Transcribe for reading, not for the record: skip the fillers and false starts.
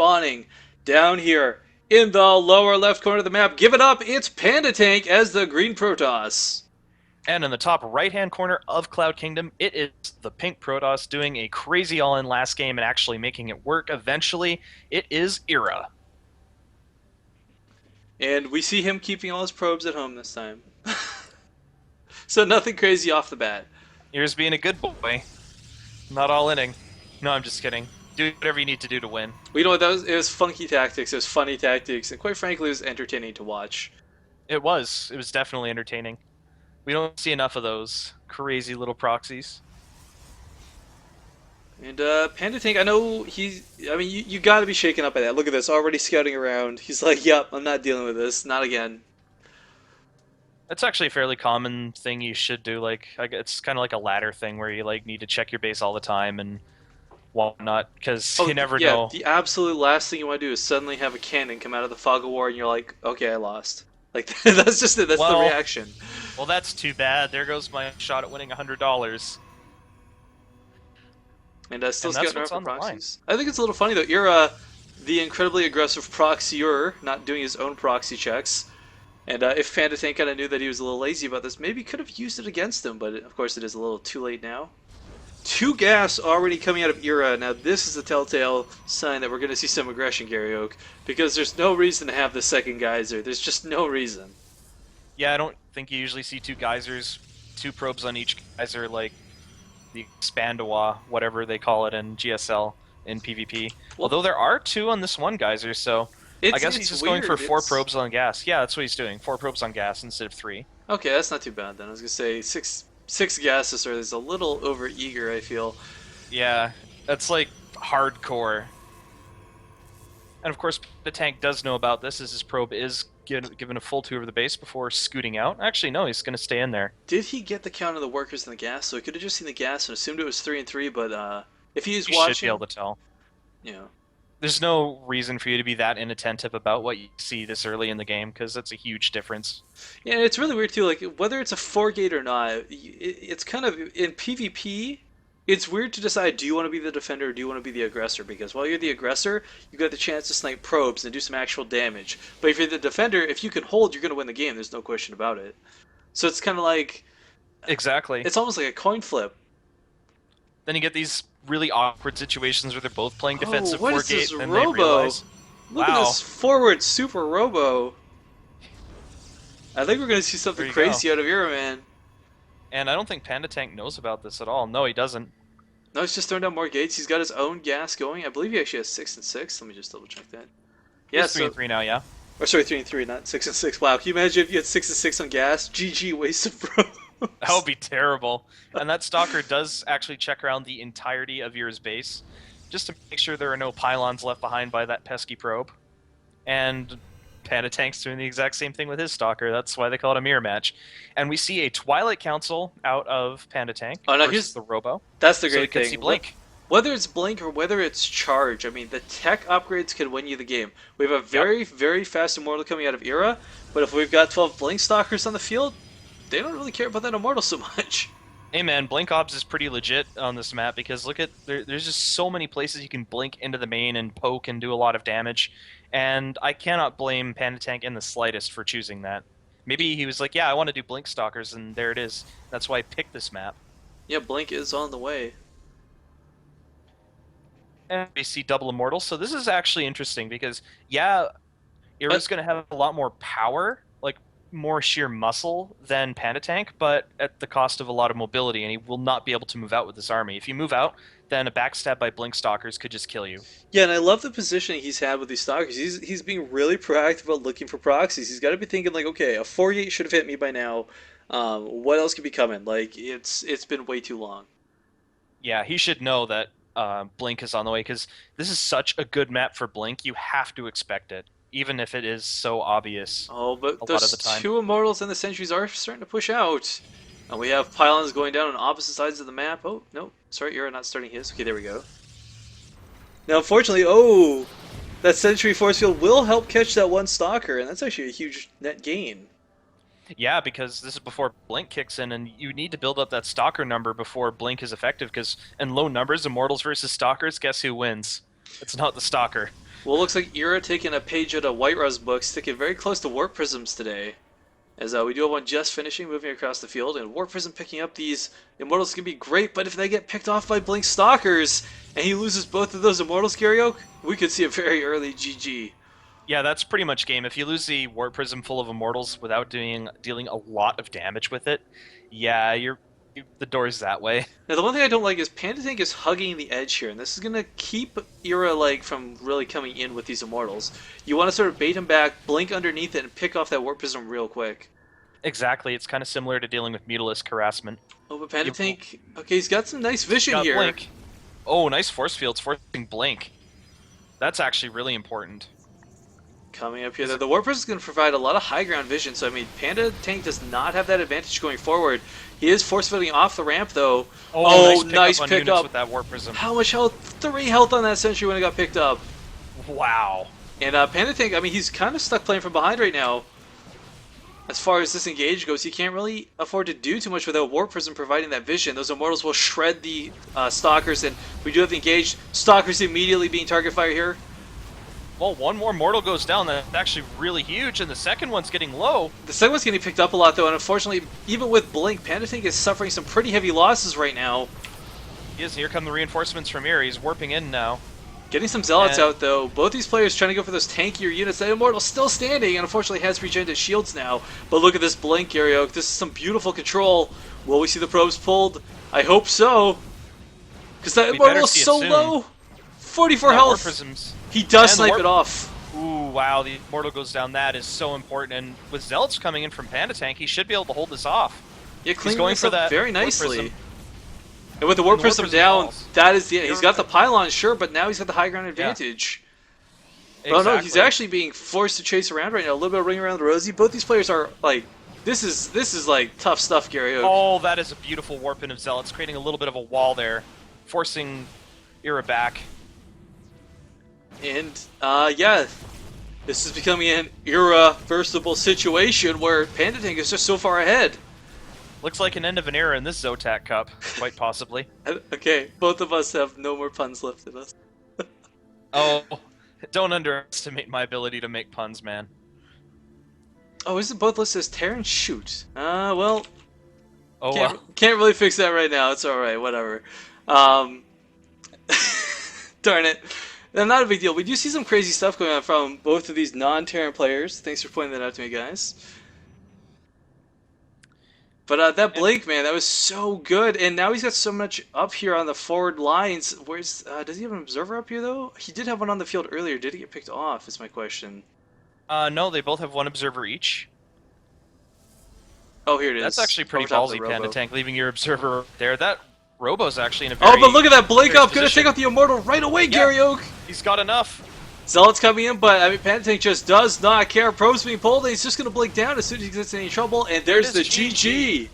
spawning down here in the lower left corner of the map. Give it up, it's Pantatank as the green Protoss. And in the top right-hand corner of Cloud Kingdom, it is the pink Protoss doing a crazy all-in last game and actually making it work eventually. It is Ira. And we see him keeping all his probes at home this time. So nothing crazy off the bat. Ira's being a good boy. Not all-inning. No, I'm just kidding. Do whatever you need to do to win. We know it was funky tactics, it was funny tactics, and quite frankly, it was entertaining to watch. It was. It was definitely entertaining. We don't see enough of those crazy little proxies. And Pantatank, I know I mean, you got to be shaken up by that. Look at this, already scouting around. He's like, "Yep, I'm not dealing with this, not again." It's actually a fairly common thing you should do. Like, it's kind of like a ladder thing where you like need to check your base all the time and whatnot because Oh, you never yeah, know. the absolute last thing you want to do is suddenly have a cannon come out of the fog of war, and you're like, "Okay, I lost." Like that's just it. That's the Well, reaction. well, that's too bad. There goes my shot at winning $100. And still And that's scouting around what's for on the line. proxies. I think it's a little funny though. You're the incredibly aggressive proxier, not doing his own proxy checks. And if Pantatank kind of knew that he was a little lazy about this, maybe he could have used it against him, but of course it is a little too late now. Two gas already coming out of Ira. Now this is a telltale sign that we're going to see some aggression, Gary Oak, because there's no reason to have the second geyser. There's just no reason. Yeah, I don't think you usually see two geysers, two probes on each geyser, like the Expandawa, whatever they call it in GSL in PvP. Well, Although there are two on this one geyser, so I guess he's it's just weird. going for four It's... probes on gas. Yeah, that's what he's doing. Four probes on gas instead of three. Okay, that's not too bad then. I was going to say six gases are is a little over eager, I feel. Yeah, that's like hardcore. And of course, the tank does know about this, as his probe is given a full tour of the base before scooting out. Actually, no, he's going to stay in there. Did he get the count of the workers in the gas? So he could have just seen the gas and assumed it was 3 and 3, but if he was You should be able watching, to tell. you know. There's no reason for you to be that inattentive about what you see this early in the game, because that's a huge difference. Yeah, it's really weird too. Like whether it's a 4 gate or not, it's kind of in PvP. It's weird to decide: do you want to be the defender or do you want to be the aggressor? Because while you're the aggressor, you got the chance to snipe probes and do some actual damage. But if you're the defender, if you can hold, you're going to win the game. There's no question about it. So it's kind of like Exactly. it's almost like a coin flip. Then you get these really awkward situations where they're both playing Oh, defensive what 4 is this gate, and they robo? realize, Look at wow, this forward super robo. I think we're going to see there something you go. crazy out of Ira, man. And I don't think Pantatank knows about this at all. No, he doesn't. No, he's just throwing down more gates. He's got his own gas going. I believe he actually has 6 and 6. Let me just double check that. He Yeah, has 3 so and 3 now, yeah. or sorry, 3 and 3, not 6 and 6. Wow, can you imagine if you had 6 and 6 on gas? GG, waste of probes. That would be terrible. And that Stalker does actually check around the entirety of Ira's base, just to make sure there are no pylons left behind by that pesky probe. And Panatank's doing the exact same thing with his Stalker. That's why they call it a mirror match. And we see a Twilight Council out of Pantatank Oh, now versus the Robo. that's the So we great could thing. see Blink. Whether it's Blink or whether it's Charge, I mean, the tech upgrades can win you the game. We have a very, very fast Immortal coming out of Ira, but if we've got 12 Blink Stalkers on the field, they don't really care about that Immortal so much. Hey man, Blink Ops is pretty legit on this map because look at there's just so many places you can blink into the main and poke and do a lot of damage, and I cannot blame Pantatank in the slightest for choosing that. Maybe he was like, yeah, I want to do Blink Stalkers, and there it is. That's why I picked this map. Yeah, Blink is on the way. And we see double immortal, so this is actually interesting because yeah, Ira's going to have a lot more power, like more sheer muscle than Pantatank, but at the cost of a lot of mobility, and he will not be able to move out with this army. If you move out, then a backstab by Blink Stalkers could just kill you. Yeah, and I love the positioning he's had with these Stalkers. He's being really proactive about looking for proxies. He's got to be thinking like, okay, a 4-gate should have hit me by now. What else could be coming? Like, it's been way too long. Yeah, he should know that Blink is on the way, because this is such a good map for Blink, you have to expect it, even if it is so obvious Oh, but a lot those of the time. two Immortals and the Sentries are starting to push out. And we have pylons going down on opposite sides of the map. Oh, no. Sorry, Ira not starting his. Okay, there we go. Now, unfortunately, oh, that Sentry Force Field will help catch that one Stalker, and that's actually a huge net gain. Yeah, because this is before Blink kicks in, and you need to build up that Stalker number before Blink is effective, because in low numbers, Immortals versus Stalkers, guess who wins? It's not the Stalker. Well, it looks like Ira taking a page out of Whiterun's book, sticking very close to Warp Prisms today. As we do have one just finishing, moving across the field, and Warp Prism picking up these Immortals can be great, but if they get picked off by Blink Stalkers, and he loses both of those Immortals, Garyoke, we could see a very early GG. Yeah, that's pretty much game. If you lose the Warp Prism full of Immortals without dealing a lot of damage with it, yeah, the door's that way. Now, the one thing I don't like is Pantatank is hugging the edge here, and this is going to keep Ira from really coming in with these Immortals. You want to sort of bait him back, blink underneath it, and pick off that Warp Prism real quick. Exactly, it's kind of similar to dealing with Mutalisk harassment. Oh, but Pantatank, okay, he's got some nice vision here. Blink. Oh, nice force fields, forcing Blink. That's actually really important. Coming up here, the Warp Prism is going to provide a lot of high ground vision, so I mean, Pantatank does not have that advantage going forward. He is force fielding off the ramp, though. Oh, nice pick up with that Warp Prism. How much health? 3 health on that sentry when it got picked up. Wow. And Pantatank, I mean, he's kind of stuck playing from behind right now. As far as this engage goes, he can't really afford to do too much without Warp Prism providing that vision. Those Immortals will shred the Stalkers, and we do have the engage. Stalkers immediately being target fire here. Well, one more mortal goes down. That's actually really huge, and the second one's getting low. The second one's getting picked up a lot, though, and unfortunately, even with Blink, Pantatank is suffering some pretty heavy losses right now. He is. Here come the reinforcements from Ira. He's warping in now. Getting some Zealots out, though. Both these players trying to go for those tankier units. That Immortal's still standing, and unfortunately has regenerated shields now. But look at this Blink, Garyoke. This is some beautiful control. Will we see the probes pulled? I hope so. Because that Immortal's so low. 44 health. Prisms. He does snipe it off. Ooh, wow, the Immortal goes down. That is so important. And with Zealots coming in from Pantatank, he should be able to hold this off. Yeah, he's going for that very nicely. And with the Warp Prism down, that is the end. He's got the pylon, sure, but now he's got the high ground advantage. Yeah. Exactly. Oh no, he's actually being forced to chase around right now. A little bit of ring around the rosy. Both these players are like, this is like tough stuff, Garyoke. Oh, that is a beautiful warp in of Zealots, creating a little bit of a wall there, forcing Ira back. And yeah, this is becoming an irreversible situation where Pantatank is just so far ahead. Looks like an end of an era in this Zotac Cup, quite possibly. Okay, both of us have no more puns left in us. Oh, don't underestimate my ability to make puns, man. Oh, isn't both listed as tear and shoot? Well, oh, can't really fix that right now. It's alright, whatever. Darn it. Not a big deal. We do see some crazy stuff going on from both of these non-Terran players. Thanks for pointing that out to me, guys. But that Blake, man, that was so good. And now he's got so much up here on the forward lines. Where's does he have an observer up here, though? He did have one on the field earlier. Did he get picked off, is my question. No, they both have one observer each. Oh, here it is. That's actually pretty ballsy, Pantatank, leaving your observer there. That Robo's actually in a very... Oh, but look at that Blake up! Gonna take out the Immortal right away, yeah. Garyoke! He's got enough. Zealot's coming in, but I mean, Pantatank just does not care. Probe's being pulled, and he's just gonna blink down as soon as he gets in any trouble, and there's the GG!